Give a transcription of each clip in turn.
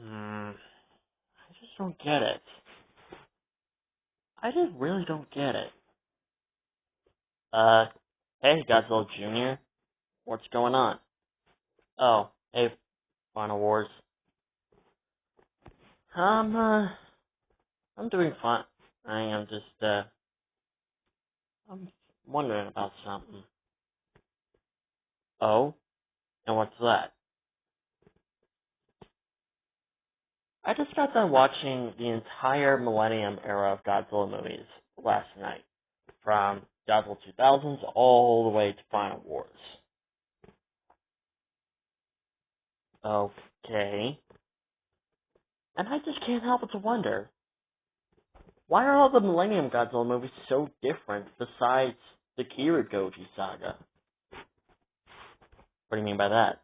I just don't get it. I just really don't get it. Uh, hey, Godzilla Jr., what's going on? Oh, hey, Final Wars. I'm, uh, I'm doing fine. I am just, I'm wondering about something. Oh? And what's that? I just got done watching the entire millennium era of Godzilla movies last night. From Godzilla 2000s all the way to Final Wars. Okay. And I just can't help but to wonder, why are all the Millennium Godzilla movies so different besides the Kirigoji saga? What do you mean by that?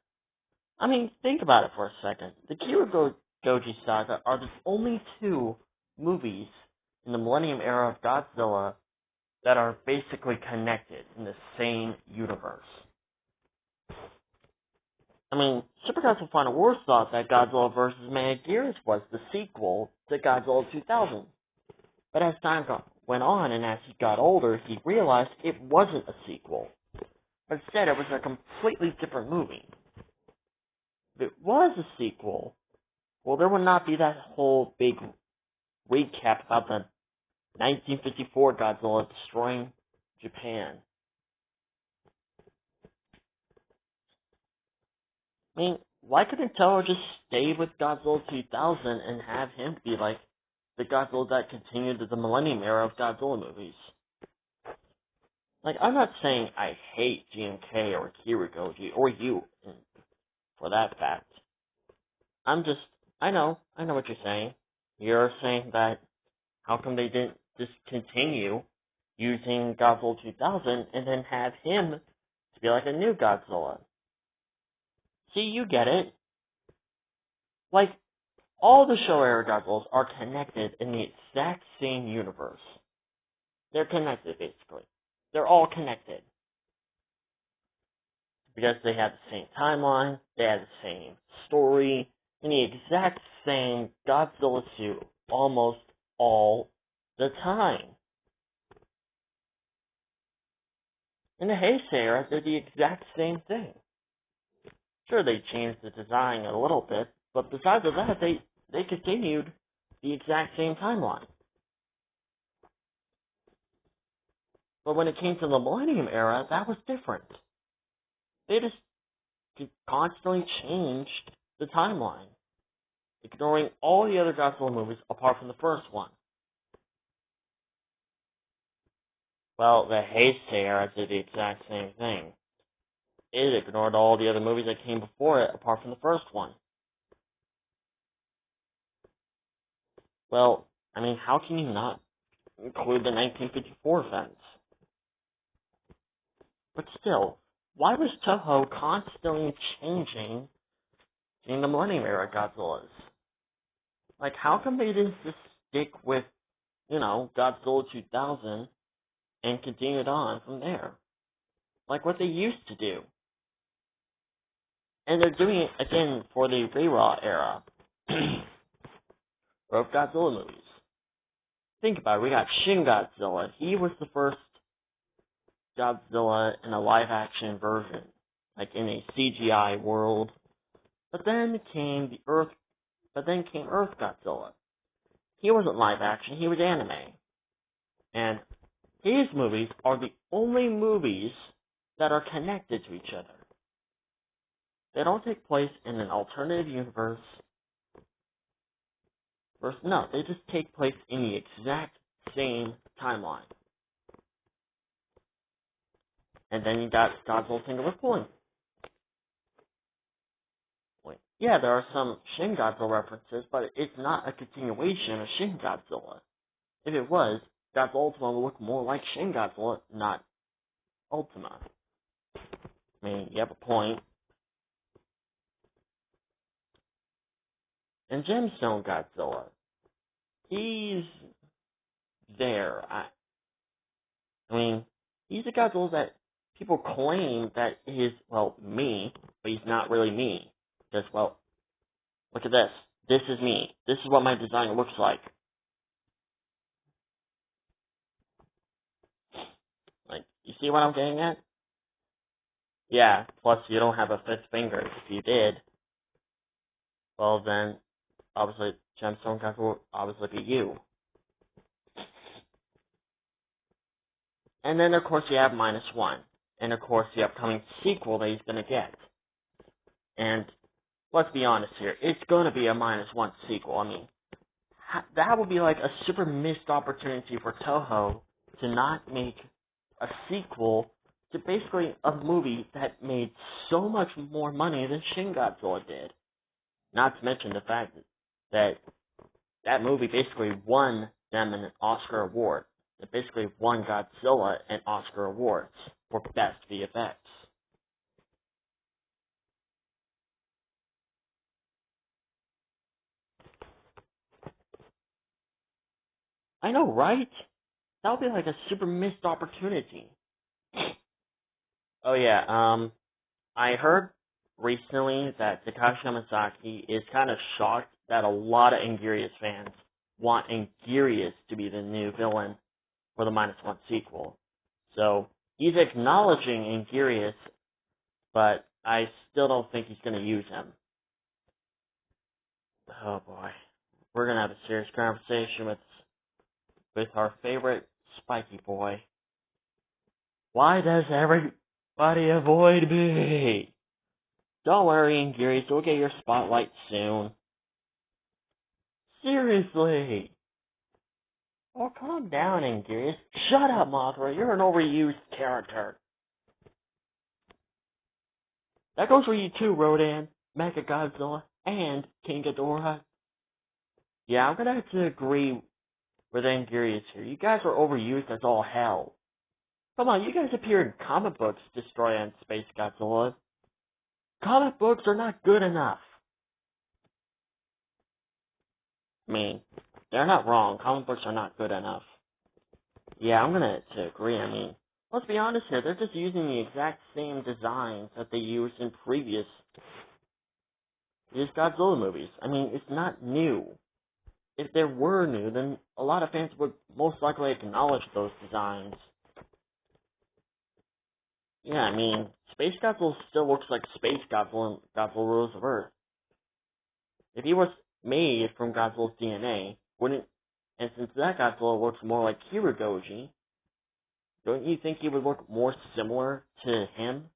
I mean, think about it for a second. The Kirigoji saga are the only two movies in the Millennium era of Godzilla that are basically connected in the same universe. I mean, Super Godzilla Final Wars thought that Godzilla vs. Megaguirus was the sequel to Godzilla 2000. But as time went on and as he got older, he realized it wasn't a sequel. But instead, it was a completely different movie. If it was a sequel, well, there would not be that whole big recap about the 1954 Godzilla destroying Japan. I mean, why couldn't Toho just stay with Godzilla 2000 and have him be like the Godzilla that continued the Millennium era of Godzilla movies? Like, I'm not saying I hate GMK or Kirigoji, or you, for that fact. I know what you're saying. You're saying that how come they didn't just continue using Godzilla 2000 and then have him to be like a new Godzilla? See, you get it. Like, all the Showa era Godzillas are connected in the exact same universe. They're connected, basically. They're all connected. Because they have the same timeline, they have the same story, and the exact same Godzilla suit almost all the time. In the Heisei era, they're the exact same thing. Sure, they changed the design a little bit, but besides that, they continued the exact same timeline. But when it came to the Millennium era, that was different. They just constantly changed the timeline, ignoring all the other Godzilla movies apart from the first one. Well, the Heisei era did the exact same thing. It ignored all the other movies that came before it apart from the first one. Well, I mean, how can you not include the 1954 events? But still, why was Toho constantly changing in the Millennium era Godzillas? Like, how come they didn't just stick with, Godzilla 2000 and continue it on from there? Like what they used to do. And they're doing it again for the Re-Raw era of Godzilla movies. Think about it, we got Shin Godzilla. He was the first Godzilla in a live-action version, like in a CGI world. But then came Earth Godzilla. He wasn't live-action, he was anime. And his movies are the only movies that are connected to each other. They don't take place in an alternative universe. No, they just take place in the exact same timeline. And then you got Godzilla Singular Point. Yeah, there are some Shin Godzilla references, but it's not a continuation of Shin Godzilla. If it was, Godzilla Ultima would look more like Shin Godzilla, not Ultima. I mean, you have a point. And Gemstone Godzilla, he's there. I mean, he's a Godzilla that people claim that is, me, but he's not really me. Because, look at this. This is me. This is what my design looks like. Like, you see what I'm getting at? Yeah, plus you don't have a fifth finger. If you did, well then, obviously, Gemstone Godzilla will obviously be you. And then, of course, you have -1. And, of course, the upcoming sequel that he's going to get. And, let's be honest here, it's going to be a -1 sequel. I mean, that would be like a super missed opportunity for Toho to not make a sequel to basically a movie that made so much more money than Shin Godzilla did. Not to mention the fact that that movie basically won them an Oscar award. It basically won Godzilla an Oscar awards for Best VFX. I know, right? That would be like a super missed opportunity. Oh yeah, I heard recently that Takashi Yamazaki is kind of shocked that a lot of Ingurius fans want Ingurius to be the new villain for the -1 sequel. So he's acknowledging Ingurius, but I still don't think he's going to use him. Oh boy, we're going to have a serious conversation with our favorite spiky boy. Why does everybody avoid me? Don't worry, Ingurius, you'll get your spotlight soon. Seriously. Oh, calm down, Ingurius. Shut up, Mothra. You're an overused character. That goes for you too, Rodan, Mechagodzilla, and King Ghidorah. Yeah, I'm gonna have to agree with Ingurius here. You guys are overused as all hell. Come on, you guys appear in comic books, Destroy and Space Godzilla. Comic books are not good enough. I mean, they're not wrong. Comic books are not good enough. Yeah, I'm gonna have to agree. I mean, let's be honest here. They're just using the exact same designs that they used in previous Godzilla movies. I mean, it's not new. If there were new, then a lot of fans would most likely acknowledge those designs. Yeah, I mean, Space Godzilla still looks like Space Godzilla and Godzilla Rules of Earth. If he was made from Godzilla's DNA, wouldn't, and since that Godzilla looks more like Kirigoji, don't you think he would look more similar to him?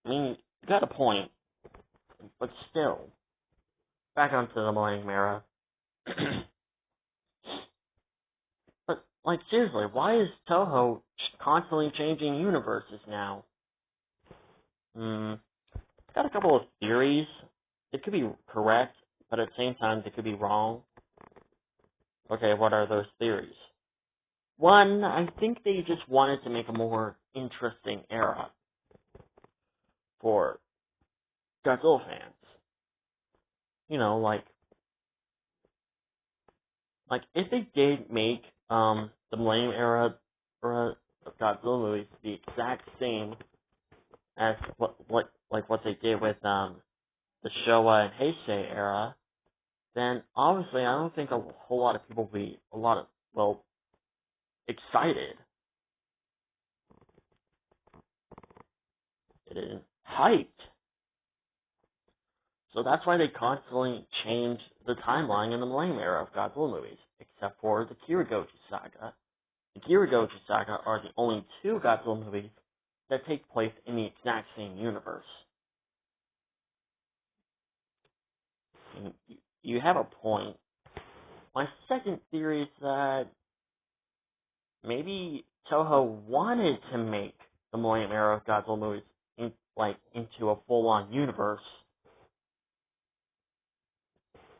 I mean, you got a point, but still. Back onto the Millennium Era. But, like, seriously, why is Toho constantly changing universes now? Got a couple of theories. It could be correct, but at the same time, they could be wrong. Okay, what are those theories? One, I think they just wanted to make a more interesting era for Godzilla fans. You know, like if they did make the Millennium Era of Godzilla movies the exact same as what they did with the Showa and Heisei era, then obviously I don't think a whole lot of people will be excited. It is hyped. So that's why they constantly change the timeline in the Millennium Era of Godzilla movies, except for the Kirigoji Saga. The Kirigoji Saga are the only two Godzilla movies that take place in the exact same universe. And you have a point. My second theory is that maybe Toho wanted to make the Millennium Era of Godzilla movies into a full-on universe,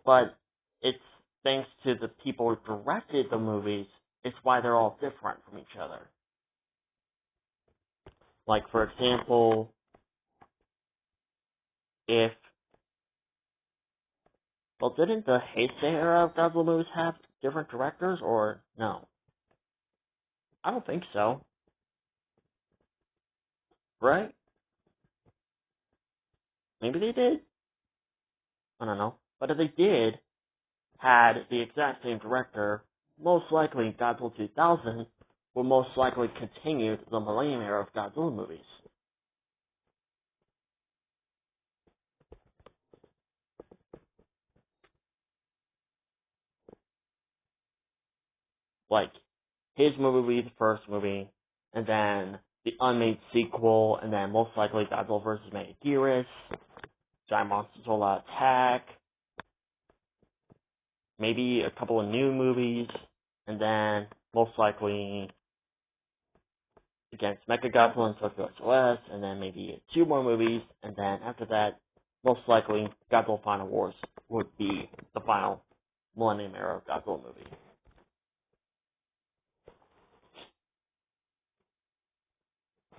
but it's thanks to the people who directed the movies, it's why they're all different from each other. Like, for example, didn't the Heisei era of Godzilla movies have different directors, or no? I don't think so. Right? Maybe they did. I don't know. But if they did, had the exact same director, most likely Godzilla 2000 will most likely continue the millennium era of Godzilla movies. Like, his movie will be the first movie, and then the unmade sequel, and then most likely Godzilla vs. Megaguirus, Giant Monsters All Out Attack, maybe a couple of new movies, and then most likely against Mechagodzilla and Tokyo SOS, and then maybe 2 more movies, and then after that, most likely Godzilla Final Wars would be the final Millennium Era Godzilla movie.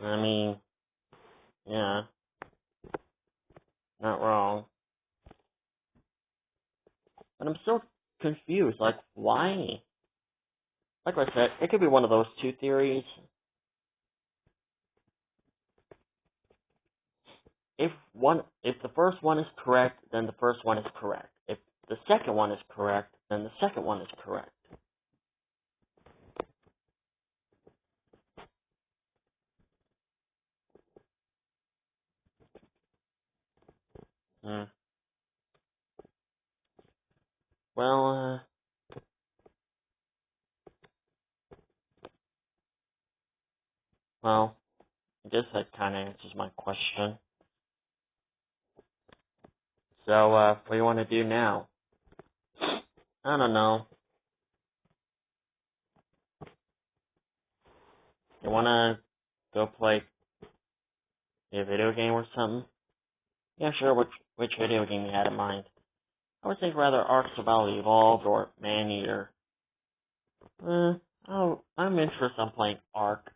I mean, yeah, not wrong. But I'm still confused, like, why? Like I said, it could be one of those 2 theories. If the first one is correct, then the first one is correct. If the second one is correct, then the second one is correct. Hmm. Well, I guess that kind of answers my question. So, what do you want to do now? I don't know. You want to go play a video game or something? Yeah, sure. Which video game you had in mind? I would think rather Ark Survival Evolved or Man-Eater. I'm interested in playing Ark.